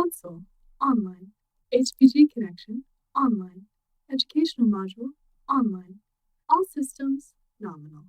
Console, online. HPG connection, online. Educational module, online. All systems, nominal.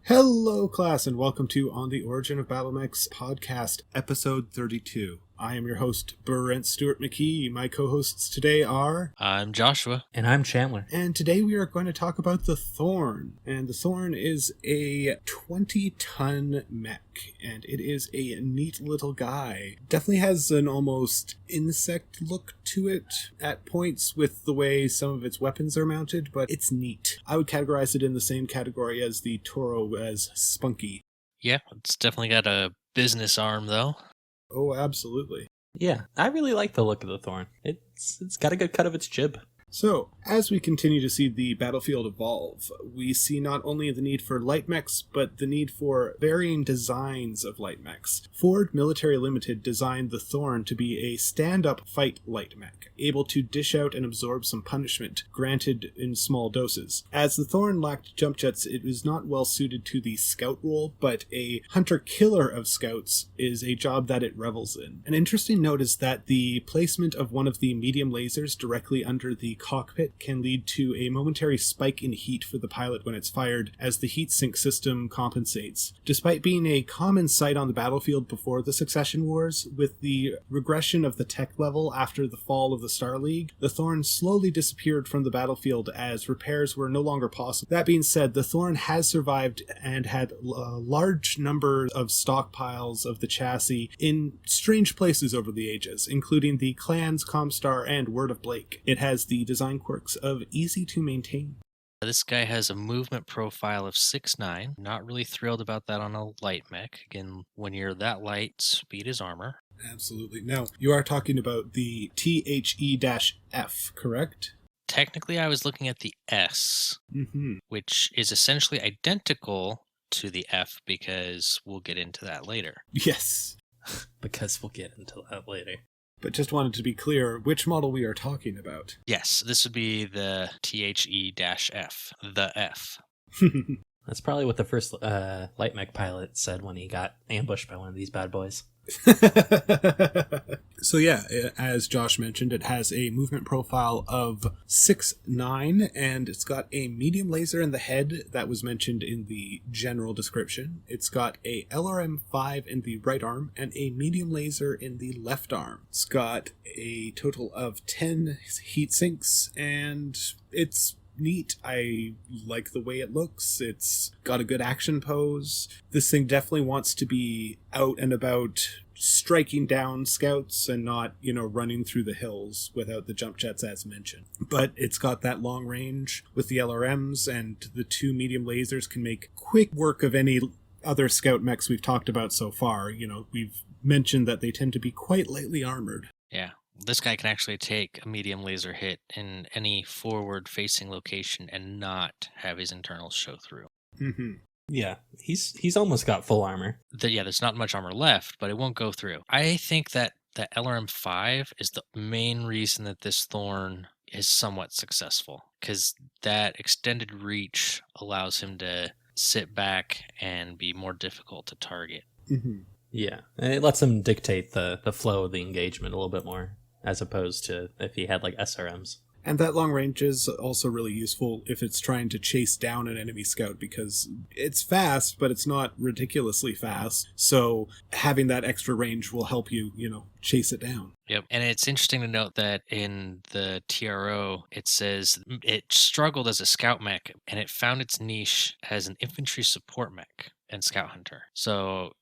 Hello, class, and welcome to On the Origin of Battlemechs Podcast, episode 32. I am your host, Brent Stewart McKee. My co-hosts today are... I'm Joshua. And I'm Chandler. And today we are going to talk about the Thorn. And the Thorn is a 20-ton mech, and it is a neat little guy. Definitely has an almost insect look to it at points with the way some of its weapons are mounted, but it's neat. I would categorize it in the same category as the Toro as spunky. Yeah, it's definitely got a business arm, though. Oh, absolutely. Yeah, I really like the look of the Thorn. It's got a good cut of its jib. So, as we continue to see the battlefield evolve, we see not only the need for light mechs, but the need for varying designs of light mechs. Ford Military Limited designed the Thorn to be a stand-up fight light mech, able to dish out and absorb some punishment, granted in small doses. As the Thorn lacked jump jets, it was not well suited to the scout role, but a hunter-killer of scouts is a job that it revels in. An interesting note is that the placement of one of the medium lasers directly under the cockpit can lead to a momentary spike in heat for the pilot when it's fired, as the heat sink system compensates. Despite being a common sight on the battlefield before the Succession Wars, with the regression of the tech level after the fall of the Star League, the Thorn slowly disappeared from the battlefield as repairs were no longer possible. That being said, the Thorn has survived and had a large number of stockpiles of the chassis in strange places over the ages, including the Clans, Comstar, and Word of Blake. It has the design quirks of easy to maintain. This guy has a movement profile of 6'9". Not really thrilled about that on a light mech. Again, when you're that light, speed is armor. Absolutely. Now, you are talking about the THE-F, correct? Technically, I was looking at the S, which is essentially identical to the F, because we'll get into that later. Yes. Because we'll get into that later. But just wanted to be clear which model we are talking about. Yes, this would be the THE-F, the F. That's probably what the first light mech pilot said when he got ambushed by one of these bad boys. So yeah, as Josh mentioned, it has a movement profile of 6'9", and it's got a medium laser in the head that was mentioned in the general description. It's got a LRM-5 in the right arm and a medium laser in the left arm. It's got a total of 10 heat sinks, and it's neat. I like the way it looks. It's got a good action pose. This thing definitely wants to be out and about striking down scouts and not, running through the hills without the jump jets as mentioned. But it's got that long range with the LRMs, and the two medium lasers can make quick work of any other scout mechs we've talked about so far. We've mentioned that they tend to be quite lightly armored. Yeah. This guy can actually take a medium laser hit in any forward-facing location and not have his internals show through. Mm-hmm. Yeah, he's almost got full armor. There's not much armor left, but it won't go through. I think that the LRM-5 is the main reason that this Thorn is somewhat successful, because that extended reach allows him to sit back and be more difficult to target. Mm-hmm. Yeah, and it lets him dictate the flow of the engagement a little bit more, as opposed to if he had like SRMs. And that long range is also really useful if it's trying to chase down an enemy scout, because it's fast, but it's not ridiculously fast. So having that extra range will help you, chase it down. Yep. And it's interesting to note that in the TRO, it says it struggled as a scout mech, and it found its niche as an infantry support mech and scout hunter. So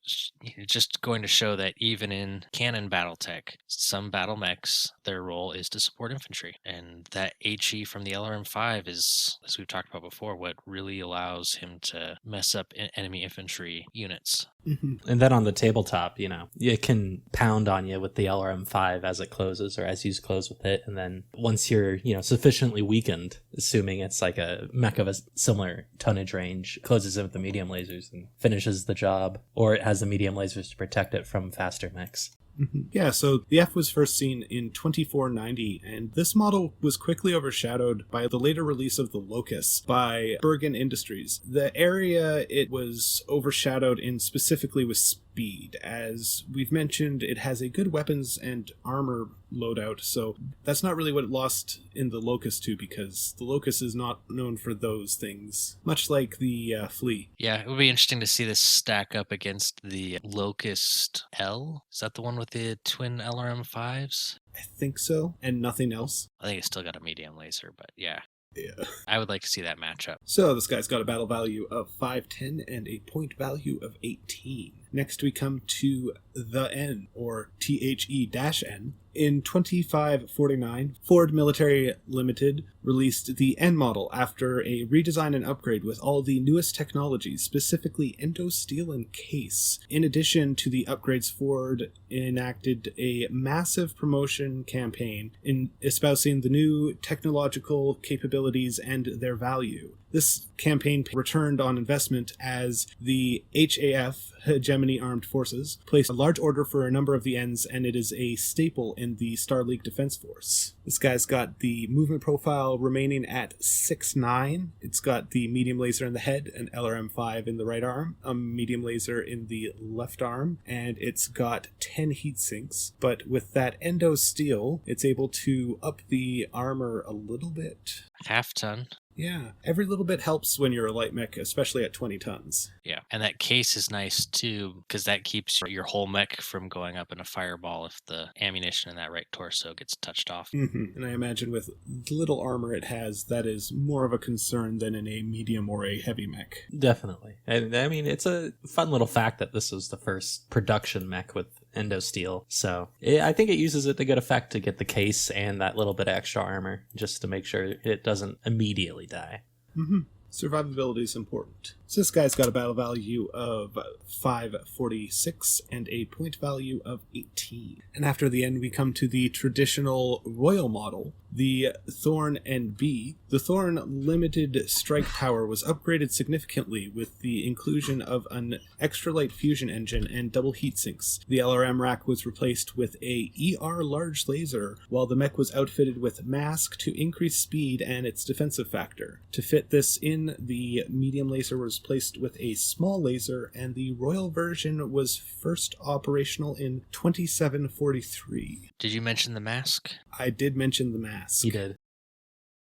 just going to show that even in canon battletech, some battle mechs, their role is to support infantry. And that HE from the LRM-5 is, as we've talked about before, what really allows him to mess up enemy infantry units. Mm-hmm. And then on the tabletop, it can pound on you with the LRM-5 as it closes, or as you close with it. And then once you're, sufficiently weakened, assuming it's like a mech of a similar tonnage range, closes it with the medium lasers and finishes the job. Or it has the medium lasers to protect it from faster mechs. Mm-hmm. Yeah, so the F was first seen in 2490, and this model was quickly overshadowed by the later release of the Locus by Bergen Industries. The area it was overshadowed in specifically was speed. As we've mentioned, it has a good weapons and armor loadout, so that's not really what it lost in the Locust 2, because the Locust is not known for those things, much like the Flea. Yeah, it would be interesting to see this stack up against the Locust L. Is that the one with the twin LRM-5s? I think so, and nothing else. I think it's still got a medium laser, but yeah. Yeah. I would like to see that matchup. So this guy's got a battle value of 510 and a point value of 18. Next we come to the N, or THE-N. In 2549, Ford Military Limited released the N model after a redesign and upgrade with all the newest technologies, specifically endo-steel and case. In addition to the upgrades, Ford enacted a massive promotion campaign in espousing the new technological capabilities and their value. This campaign returned on investment as the HAF, Hegemony Armed Forces, placed a large order for a number of the Ns, and it is a staple in the Star League Defense Force. This guy's got the movement profile remaining at 6'9". It's got the medium laser in the head, an LRM-5 in the right arm, a medium laser in the left arm, and it's got 10 heat sinks. But with that endo steel, it's able to up the armor a little bit. Half ton. Yeah, every little bit helps when you're a light mech, especially at 20 tons. Yeah, and that case is nice too, because that keeps your whole mech from going up in a fireball if the ammunition in that right torso gets touched off. Mm-hmm. And I imagine with the little armor it has, that is more of a concern than in a medium or a heavy mech. Definitely. And I mean, it's a fun little fact that this was the first production mech with endo steel. So I think it uses it to good effect to get the case and that little bit of extra armor just to make sure it doesn't immediately die. Mm-hmm. Survivability is important. So this guy's got a battle value of 546 and a point value of 18. And after the end, we come to the traditional Royal model, the Thorn NB. The Thorn limited strike power was upgraded significantly with the inclusion of an extra light fusion engine and double heat sinks. The LRM rack was replaced with a ER large laser, while the mech was outfitted with mask to increase speed and its defensive factor. To fit this in, the medium laser was placed with a small laser, and the Royal version was first operational in 2743. Did you mention the mask? I did mention the mask. You did.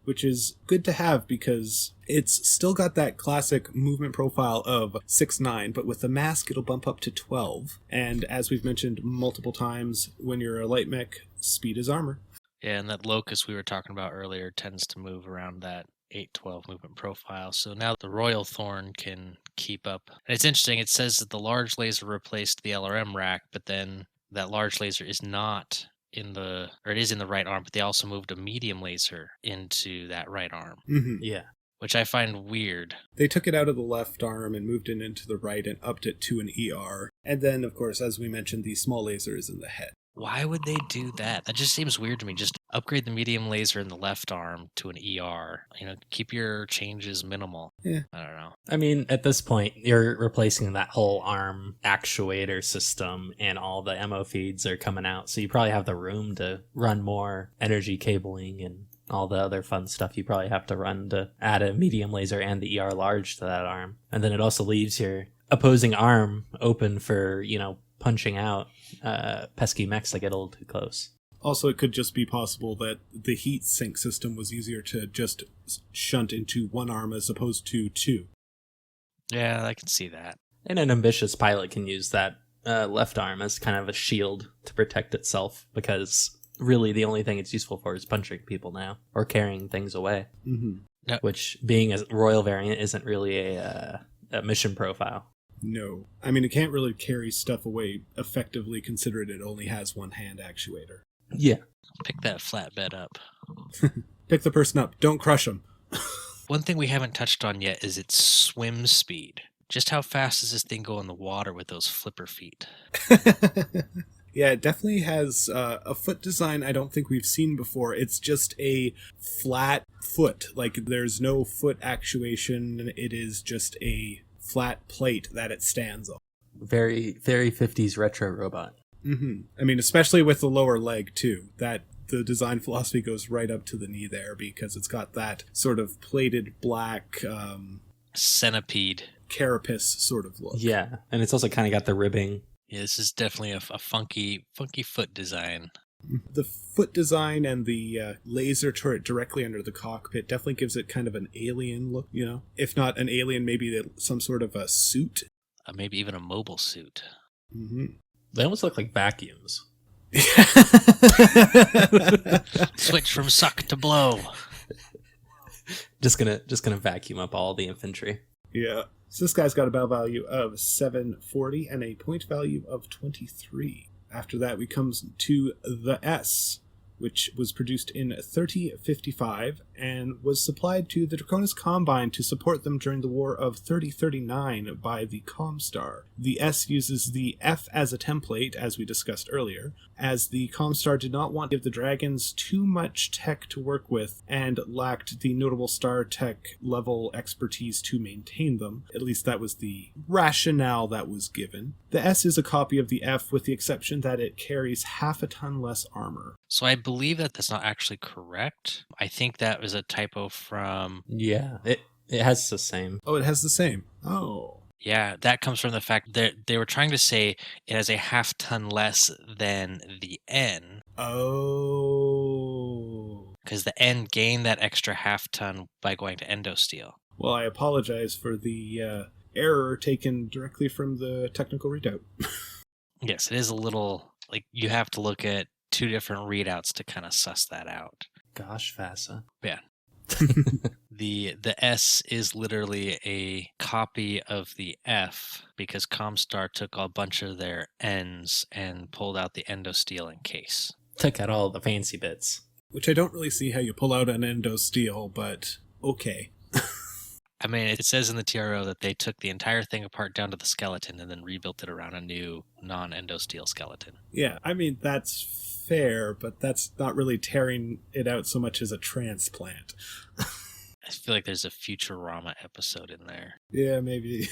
Which is good to have because it's still got that classic movement profile of 6'9", but with the mask it'll bump up to 12. And as we've mentioned multiple times, when you're a light mech, speed is armor. Yeah, and that Locust we were talking about earlier tends to move around that 812 movement profile. So now the Royal Thorn can keep up. And it's interesting, it says that the large laser replaced the LRM rack, but then that large laser is not it is in the right arm, but they also moved a medium laser into that right arm. Mm-hmm. Yeah. Which I find weird. They took it out of the left arm and moved it into the right and upped it to an ER. And then, of course, as we mentioned, the small laser is in the head. Why would they do that? That just seems weird to me. Just upgrade the medium laser in the left arm to an ER. Keep your changes minimal. Yeah. I don't know. I mean, at this point, you're replacing that whole arm actuator system and all the ammo feeds are coming out. So you probably have the room to run more energy cabling and all the other fun stuff you probably have to run to add a medium laser and the ER large to that arm. And then it also leaves your opposing arm open for, punching out pesky mechs that get a little too close. Also, it could just be possible that the heat sink system was easier to just shunt into one arm as opposed to two. Yeah, I can see that. And an ambitious pilot can use that left arm as kind of a shield to protect itself, because really the only thing it's useful for is punching people now or carrying things away. Mm-hmm. No. Which, being a Royal variant, isn't really a mission profile. No. I mean, it can't really carry stuff away effectively considering it only has one hand actuator. Yeah. Pick that flatbed up. Pick the person up. Don't crush them. One thing we haven't touched on yet is its swim speed. Just how fast does this thing go in the water with those flipper feet? Yeah, it definitely has a foot design I don't think we've seen before. It's just a flat foot. Like, there's no foot actuation. It is just a flat plate that it stands on. Very, very 50s retro robot. Mm-hmm. I mean, especially with the lower leg, too. That the design philosophy goes right up to the knee there because it's got that sort of plated black... Centipede. carapace sort of look. Yeah, and it's also kind of got the ribbing. Yeah, this is definitely a funky foot design. The foot design and the laser turret directly under the cockpit definitely gives it kind of an alien look, you know? If not an alien, maybe some sort of a suit. Maybe even a mobile suit. Mm-hmm. They almost look like vacuums. Switch from suck to blow. Just gonna vacuum up all the infantry. Yeah. So this guy's got a battle value of 740 and a point value of 23. After that, we come to the S, which was produced in 3055 and was supplied to the Draconis Combine to support them during the War of 3039 by the Comstar. The S uses the F as a template, as we discussed earlier, as the Comstar did not want to give the Dragons too much tech to work with and lacked the notable star tech level expertise to maintain them. At least that was the rationale that was given. The S is a copy of the F with the exception that it carries half a ton less armor. So I believe that that's not actually correct. I think that was a typo from... Yeah, it has the same. Oh, it has the same. Oh. Yeah, that comes from the fact that they were trying to say it has a half ton less than the N. Oh. Because the N gained that extra half ton by going to endosteel. Well, I apologize for the error taken directly from the technical readout. Yes, it is a little... like, you have to look at two different readouts to kind of suss that out. Gosh, Vasa. Yeah. The S is literally a copy of the F because Comstar took a bunch of their N's and pulled out the endosteel in case. Took out all the fancy bits. Which I don't really see how you pull out an endosteel, but okay. I mean, it says in the TRO that they took the entire thing apart down to the skeleton and then rebuilt it around a new non-endosteel skeleton. Yeah, I mean, that's fair, but that's not really tearing it out so much as a transplant. I feel like there's a Futurama episode in there. Yeah, maybe.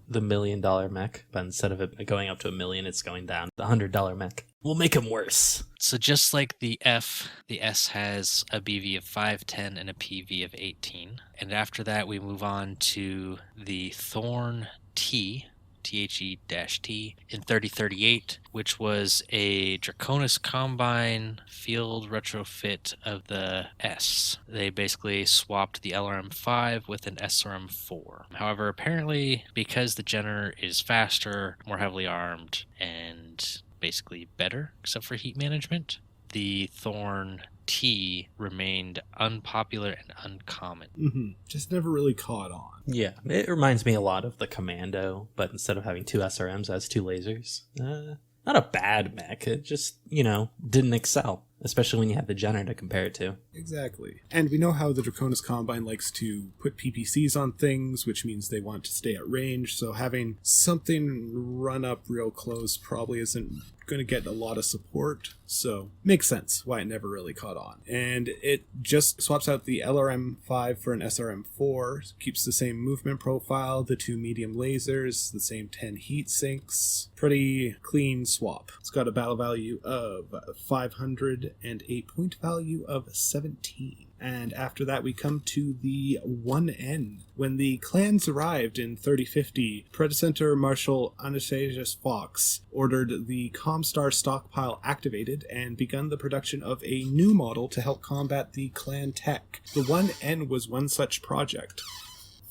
The $1 million mech, but instead of it going up to $1 million, it's going down. The $100 mech. We'll make him worse. So just like the F, the S has a BV of 510 and a PV of 18. And after that, we move on to the Thorn T, THE-T, in 3038, which was a Draconis Combine field retrofit of the S. They basically swapped the LRM-5 with an SRM-4. However, apparently, because the Jenner is faster, more heavily armed, and basically better, except for heat management, the Thorn T remained unpopular and uncommon. Mm-hmm. Just never really caught on. Yeah, it reminds me a lot of the Commando, but instead of having two SRMs, it has two lasers. Not a bad mech, it just, didn't excel, especially when you have the Jenner to compare it to. Exactly. And we know how the Draconis Combine likes to put PPCs on things, which means they want to stay at range, so having something run up real close probably isn't going to get a lot of support, so makes sense why it never really caught on. And it just swaps out the LRM-5 for an SRM-4, keeps the same movement profile, the two medium lasers, the same 10 heat sinks. Pretty clean swap. It's got a battle value of 500 and a point value of 17. And after that, we come to the 1N. When the clans arrived in 3050, Predecessor Marshal Anastasius Fox ordered the Comstar stockpile activated and begun the production of a new model to help combat the clan tech. The 1N was one such project.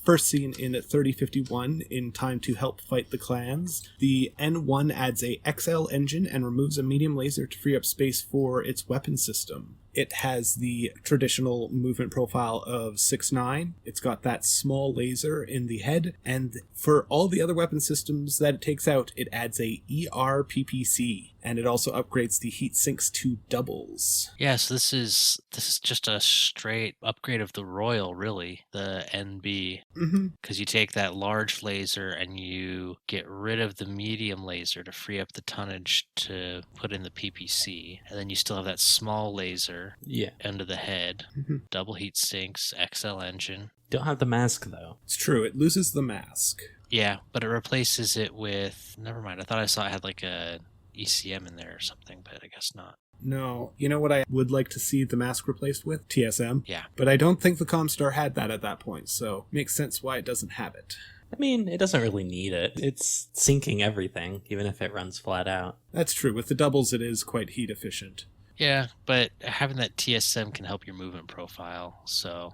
First seen in 3051 in time to help fight the clans, the N1 adds a XL engine and removes a medium laser to free up space for its weapon system. It has the traditional movement profile of 6'9". It's got that small laser in the head, and for all the other weapon systems that it takes out, it adds a ER PPC, and it also upgrades the heat sinks to doubles. Yeah, so this is just a straight upgrade of the Royal, really, the NB. Because you take that large laser and you get rid of the medium laser to free up the tonnage to put in the PPC, and then you still have that small laser under the head, double heat sinks, XL engine. Don't have the mask, though. It's true, it loses the mask. Yeah, but it replaces it with... Never mind, I thought I saw it had like a ECM in there or something, but I guess not. No. You know what I would like to see the mask replaced with? TSM. Yeah. But I don't think the Comstar had that at that point, so makes sense why it doesn't have it. I mean, it doesn't really need it. It's sinking everything, even if it runs flat out. That's true. With the doubles, it is quite heat efficient. Yeah, but having that TSM can help your movement profile, so...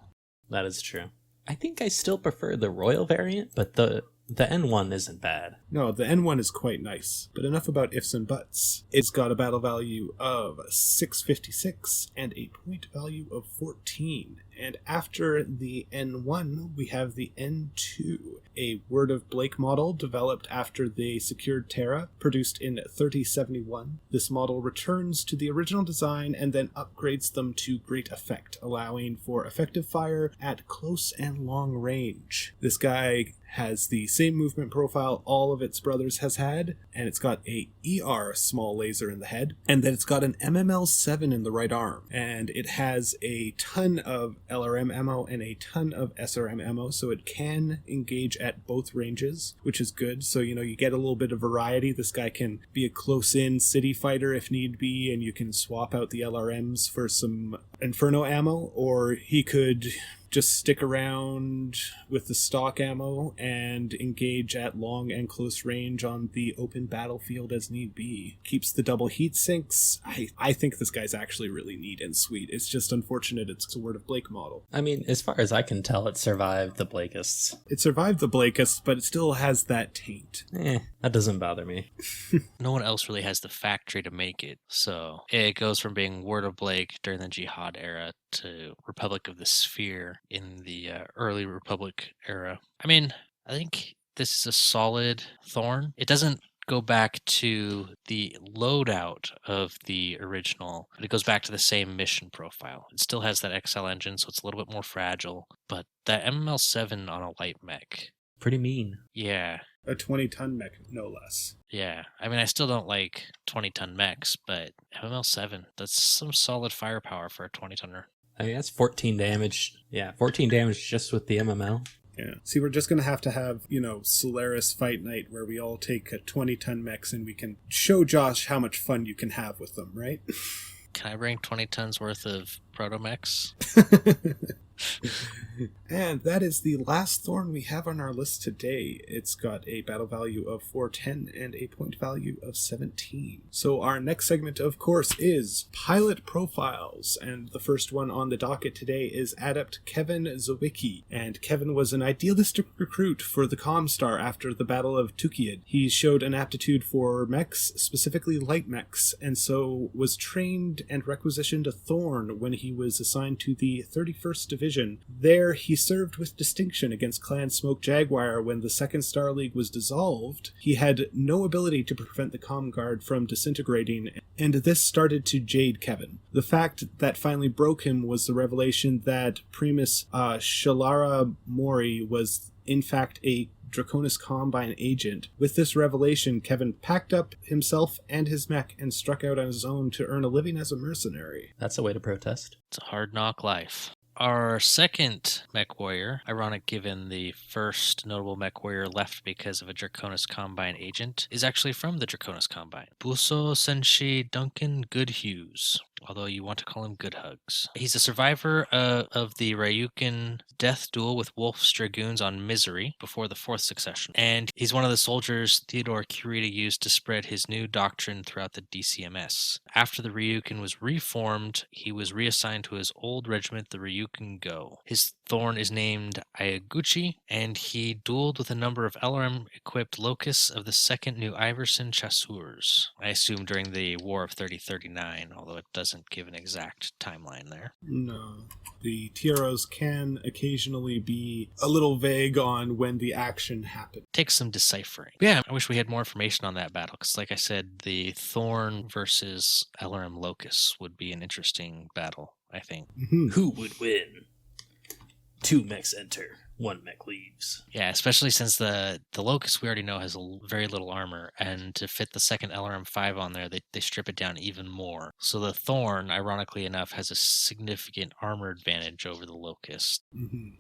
That is true. I think I still prefer the Royal variant, but the N1 isn't bad. No, the N1 is quite nice, but enough about ifs and buts. It's got a battle value of 656 and a point value of 14. And after the N1, we have the N2, a Word of Blake model developed after they secured Terra, produced in 3071. This model returns to the original design and then upgrades them to great effect, allowing for effective fire at close and long range. This guy has the same movement profile all of its brothers has had, and it's got a ER small laser in the head, and then it's got an MML7 in the right arm, and it has a ton of LRM ammo and a ton of SRM ammo, so it can engage at both ranges, which is good. So, you get a little bit of variety. This guy can be a close-in city fighter if need be, and you can swap out the LRMs for some Inferno ammo, or he could just stick around with the stock ammo and engage at long and close range on the open battlefield as need be. Keeps the double heat sinks. I think this guy's actually really neat and sweet. It's just unfortunate it's a Word of Blake model. I mean, as far as I can tell, it survived the Blakists. It survived the Blakists, but it still has that taint. That doesn't bother me. No one else really has the factory to make it, so it goes from being Word of Blake during the Jihad era to Republic of the Sphere in the early Republic era. I mean, I think this is a solid Thorn. It doesn't go back to the loadout of the original, but it goes back to the same mission profile. It still has that XL engine, so it's a little bit more fragile, but that MML7 on a light mech. Pretty mean. Yeah. A 20-ton mech, no less. Yeah, I mean, I still don't like 20-ton mechs, but MML7, that's some solid firepower for a 20-tonner. I mean, that's 14 damage. Yeah, 14 damage just with the MML. Yeah. See, we're just going to have, Solaris Fight Night where we all take a 20-ton mechs and we can show Josh how much fun you can have with them, right? Can I bring 20 tons worth of proto-mechs? And that is the last Thorn we have on our list today. It's got a battle value of 410 and a point value of 17. So our next segment, of course, is Pilot Profiles. And the first one on the docket today is Adept Kevin Zawicki. And Kevin was an idealistic recruit for the Comstar after the Battle of Tukiad. He showed an aptitude for mechs, specifically light mechs, and so was trained and requisitioned a Thorn when he was assigned to the 31st Division. There, he served with distinction against Clan Smoke Jaguar when the Second Star League was dissolved. He had no ability to prevent the Comm Guard from disintegrating, and this started to jade Kevin. The fact that finally broke him was the revelation that Primus Shalara Mori was in fact a Draconis Combine agent. With this revelation, Kevin packed up himself and his mech and struck out on his own to earn a living as a mercenary. That's a way to protest. It's a hard knock life. Our second mech warrior, ironic given the first notable mech warrior left because of a Draconis Combine agent, is actually from the Draconis Combine. Buso Senshi Duncan Goodhughes, although you want to call him Good Hugs. He's a survivor of the Ryukin death duel with Wolf's Dragoons on Misery before the Fourth Succession, and he's one of the soldiers Theodore Kurita used to spread his new doctrine throughout the DCMS. After the Ryukin was reformed, he was reassigned to his old regiment, the Ryukin Go. His Thorn is named Ayaguchi, and he dueled with a number of LRM-equipped locusts of the 2nd New Iverson Chasseurs. I assume during the War of 3039, although it doesn't give an exact timeline there. No. The TROs can occasionally be a little vague on when the action happened. Takes some deciphering. Yeah, I wish we had more information on that battle, because like I said, the Thorn versus LRM locusts would be an interesting battle, I think. Mm-hmm. Who would win? 2 mechs enter, 1 mech leaves. Yeah, especially since the Locust we already know has very little armor, and to fit the second LRM-5 on there, they strip it down even more. So the Thorn, ironically enough, has a significant armor advantage over the Locust,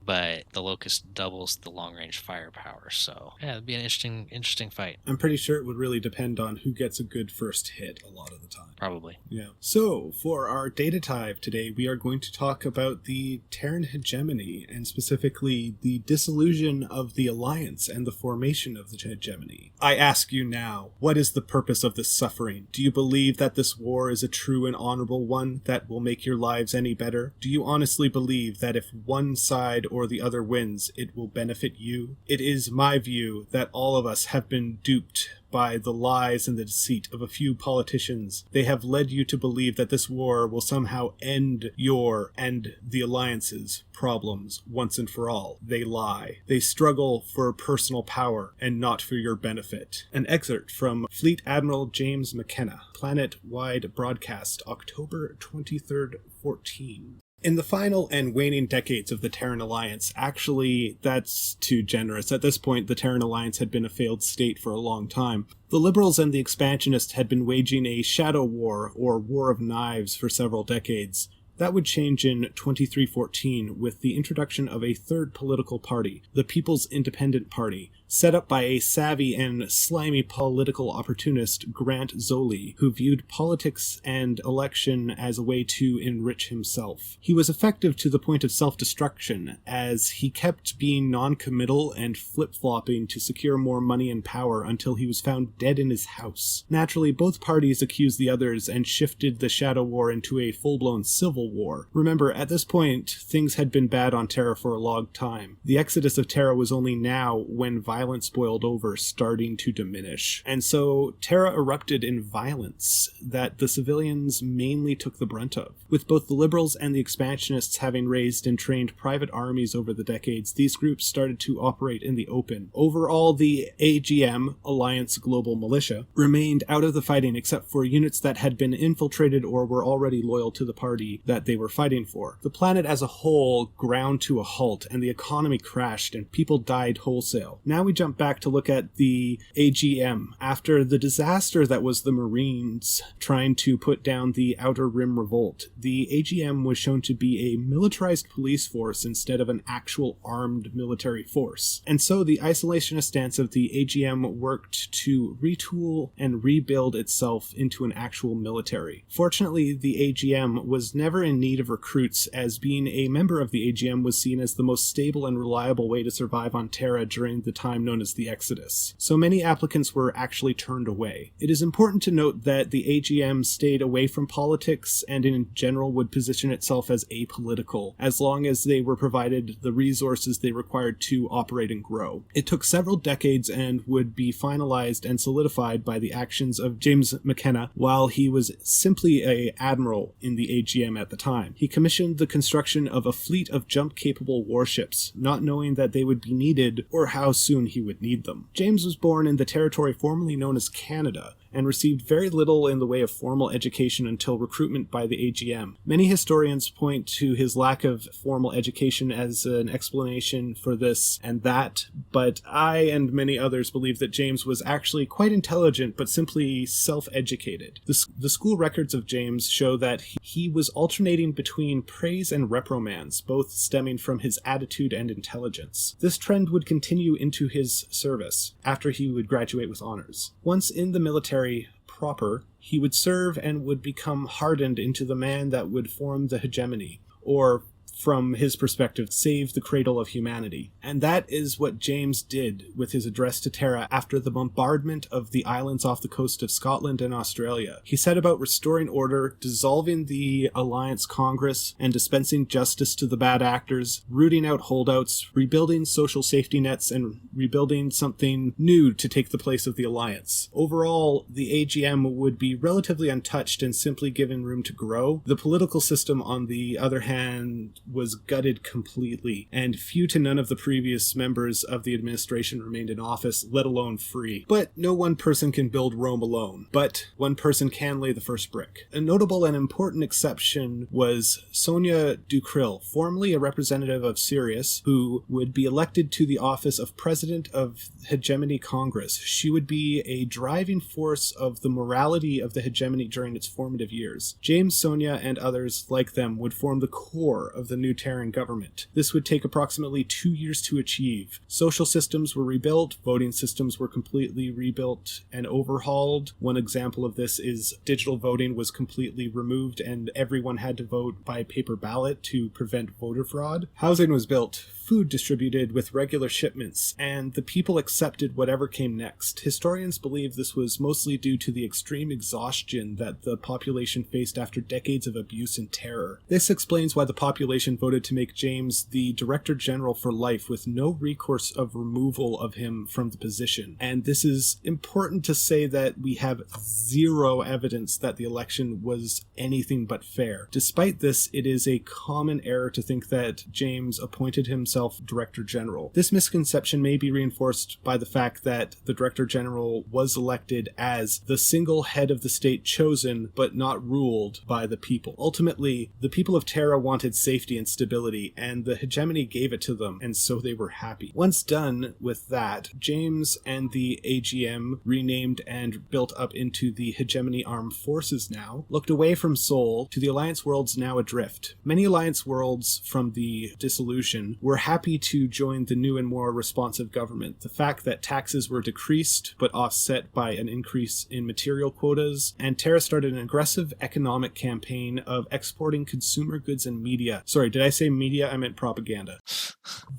but the Locust doubles the long-range firepower, so yeah, it'd be an interesting fight. I'm pretty sure it would really depend on who gets a good first hit a lot of the time. Probably. Yeah. So, for our data dive today, we are going to talk about the Terran Hegemony, and specifically the the dissolution of the Alliance and the formation of the Hegemony. I ask you now, what is the purpose of this suffering? Do you believe that this war is a true and honorable one that will make your lives any better? Do you honestly believe that if one side or the other wins, it will benefit you? It is my view that all of us have been duped by the lies and the deceit of a few politicians. They have led you to believe that this war will somehow end your and the Alliance's problems once and for all. They lie. They struggle for personal power and not for your benefit. An excerpt from Fleet Admiral James McKenna, Planet-Wide Broadcast, October 23rd, 14. In the final and waning decades of the Terran Alliance, actually, that's too generous. At this point, the Terran Alliance had been a failed state for a long time. The Liberals and the Expansionists had been waging a shadow war, or war of knives, for several decades. That would change in 2314 with the introduction of a third political party, the People's Independent Party, set up by a savvy and slimy political opportunist, Grant Zoli, who viewed politics and election as a way to enrich himself. He was effective to the point of self-destruction, as he kept being non-committal and flip-flopping to secure more money and power until he was found dead in his house. Naturally, both parties accused the others and shifted the Shadow War into a full-blown civil war. Remember, at this point, things had been bad on Terra for a long time. The exodus of Terra was only now, when violence boiled over, starting to diminish. And so Terra erupted in violence that the civilians mainly took the brunt of. With both the Liberals and the Expansionists having raised and trained private armies over the decades, these groups started to operate in the open. Overall, the AGM, Alliance Global Militia, remained out of the fighting except for units that had been infiltrated or were already loyal to the party that they were fighting for. The planet as a whole ground to a halt, and the economy crashed, and people died wholesale. Now we jump back to look at the AGM. After the disaster that was the Marines trying to put down the Outer Rim Revolt, the AGM was shown to be a militarized police force instead of an actual armed military force. And so the isolationist stance of the AGM worked to retool and rebuild itself into an actual military. Fortunately, the AGM was never in need of recruits, as being a member of the AGM was seen as the most stable and reliable way to survive on Terra during the time known as the Exodus. So many applicants were actually turned away. It is important to note that the AGM stayed away from politics and in general would position itself as apolitical, as long as they were provided the resources they required to operate and grow. It took several decades and would be finalized and solidified by the actions of James McKenna while he was simply an admiral in the AGM at the time. He commissioned the construction of a fleet of jump-capable warships, not knowing that they would be needed or how soon he would need them. James was born in the territory formerly known as Canada, and received very little in the way of formal education until recruitment by the AGM. Many historians point to his lack of formal education as an explanation for this and that, but I and many others believe that James was actually quite intelligent but simply self-educated. The school records of James show that he was alternating between praise and reprimands, both stemming from his attitude and intelligence. This trend would continue into his service after he would graduate with honors. Once in the military proper, he would serve and would become hardened into the man that would form the hegemony, or from his perspective, save the cradle of humanity. And that is what James did with his address to Terra after the bombardment of the islands off the coast of Scotland and Australia. He set about restoring order, dissolving the Alliance Congress, and dispensing justice to the bad actors, rooting out holdouts, rebuilding social safety nets, and rebuilding something new to take the place of the Alliance. Overall, the AGM would be relatively untouched and simply given room to grow. The political system, on the other hand, was gutted completely, and few to none of the previous members of the administration remained in office, let alone free. But no one person can build Rome alone, but one person can lay the first brick. A notable and important exception was Sonia Ducril, formerly a representative of Sirius, who would be elected to the office of President of Hegemony Congress. She would be a driving force of the morality of the Hegemony during its formative years. James, Sonia, and others like them would form the core of the new Terran government. This would take approximately 2 years to achieve. Social systems were rebuilt, voting systems were completely rebuilt and overhauled. One example of this is digital voting was completely removed and everyone had to vote by paper ballot to prevent voter fraud. Housing was built, food distributed with regular shipments, and the people accepted whatever came next. Historians believe this was mostly due to the extreme exhaustion that the population faced after decades of abuse and terror. This explains why the population voted to make James the Director General for life with no recourse of removal of him from the position. And this is important to say that we have zero evidence that the election was anything but fair. Despite this, it is a common error to think that James appointed himself Director General. This misconception may be reinforced by the fact that the Director General was elected as the single head of the state chosen but not ruled by the people. Ultimately, the people of Terra wanted safety and stability, and the Hegemony gave it to them, and so they were happy. Once done with that, James and the AGM, renamed and built up into the Hegemony Armed Forces now, looked away from Sol to the Alliance worlds now adrift. Many Alliance worlds from the dissolution were happy to join the new and more responsive government. The fact that taxes were decreased but offset by an increase in material quotas, and Terra started an aggressive economic campaign of exporting consumer goods and media. Sorry, did I say media? I meant propaganda.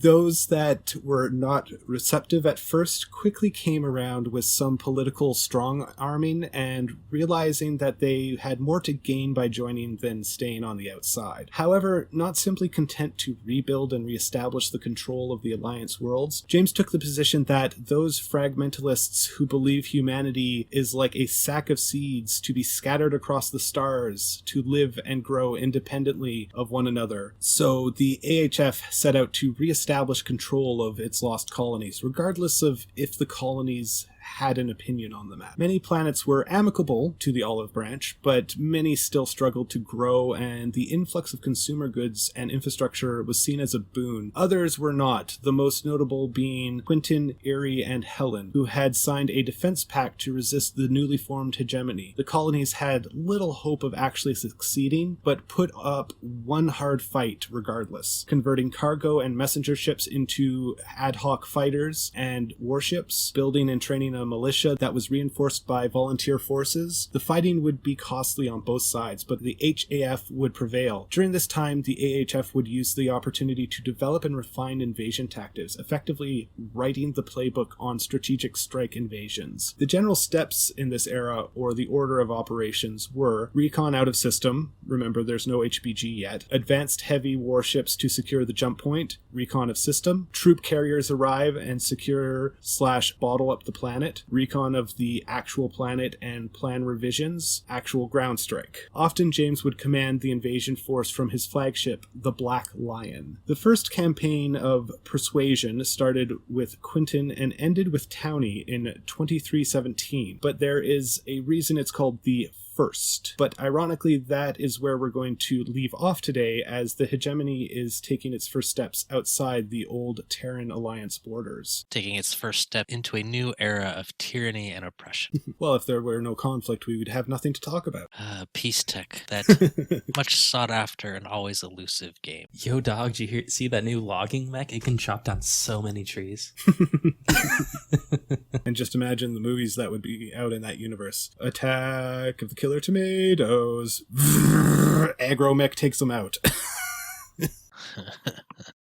Those that were not receptive at first quickly came around with some political strong-arming and realizing that they had more to gain by joining than staying on the outside. However, not simply content to rebuild and reestablish the control of the Alliance worlds, James took the position that those fragmentalists who believe humanity is like a sack of seeds to be scattered across the stars to live and grow independently of one another. So the AHF set out to reestablish control of its lost colonies, regardless of if the colonies had an opinion on the map. Many planets were amicable to the Olive Branch, but many still struggled to grow, and the influx of consumer goods and infrastructure was seen as a boon. Others were not, the most notable being Quentin, Erie, and Helen, who had signed a defense pact to resist the newly formed hegemony. The colonies had little hope of actually succeeding, but put up one hard fight regardless, converting cargo and messenger ships into ad hoc fighters and warships, building and training a militia that was reinforced by volunteer forces. The fighting would be costly on both sides, but the HAF would prevail. During this time, the AHF would use the opportunity to develop and refine invasion tactics, effectively writing the playbook on strategic strike invasions. The general steps in this era, or the order of operations, were recon out of system, remember there's no HBG yet, advanced heavy warships to secure the jump point, recon of system, troop carriers arrive and secure/bottle up the planet, recon of the actual planet and plan revisions, actual ground strike. Often James would command the invasion force from his flagship, the Black Lion. The first campaign of persuasion started with Quentin and ended with Towney in 2317, but there is a reason it's called the first. But ironically, that is where we're going to leave off today, as the Hegemony is taking its first steps outside the old Terran Alliance borders. Taking its first step into a new era of tyranny and oppression. Well, if there were no conflict, we would have nothing to talk about. Peace tech, that much sought after and always elusive game. Yo, dog, did you see that new logging mech? It can chop down so many trees. And just imagine the movies that would be out in that universe. Attack of the Killer Tomatoes. Aggro mech takes them out.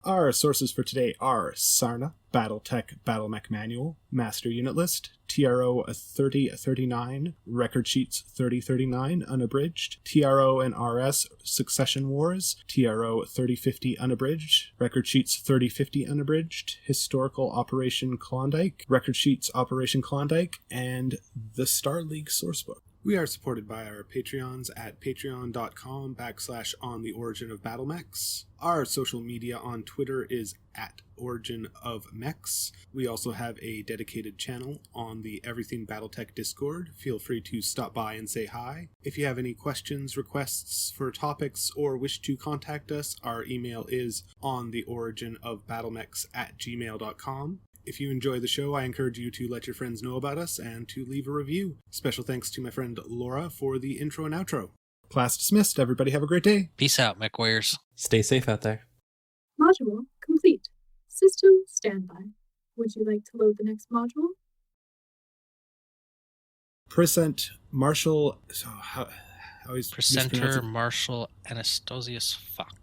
Our sources for today are Sarna, Battletech Battlemech Manual, Master Unit List, TRO 3039, Record Sheets 3039 Unabridged, TRO and RS Succession Wars, TRO 3050 Unabridged, Record Sheets 3050 Unabridged, Historical Operation Klondike, Record Sheets Operation Klondike, and the Star League Sourcebook. We are supported by our Patreons at patreon.com/on the Origin of Battlemechs. Our social media on Twitter is at Origin of Mechs. We also have a dedicated channel on the Everything Battletech Discord. Feel free to stop by and say hi. If you have any questions, requests for topics, or wish to contact us, our email is ontheoriginofbattlemechs@gmail.com. If you enjoy the show, I encourage you to let your friends know about us and to leave a review. Special thanks to my friend Laura for the intro and outro. Class dismissed. Everybody have a great day. Peace out, mech warriors. Stay safe out there. Module complete. System standby. Would you like to load the next module? Percent Marshall. So how is Presenter Marshall Anastasius Fox.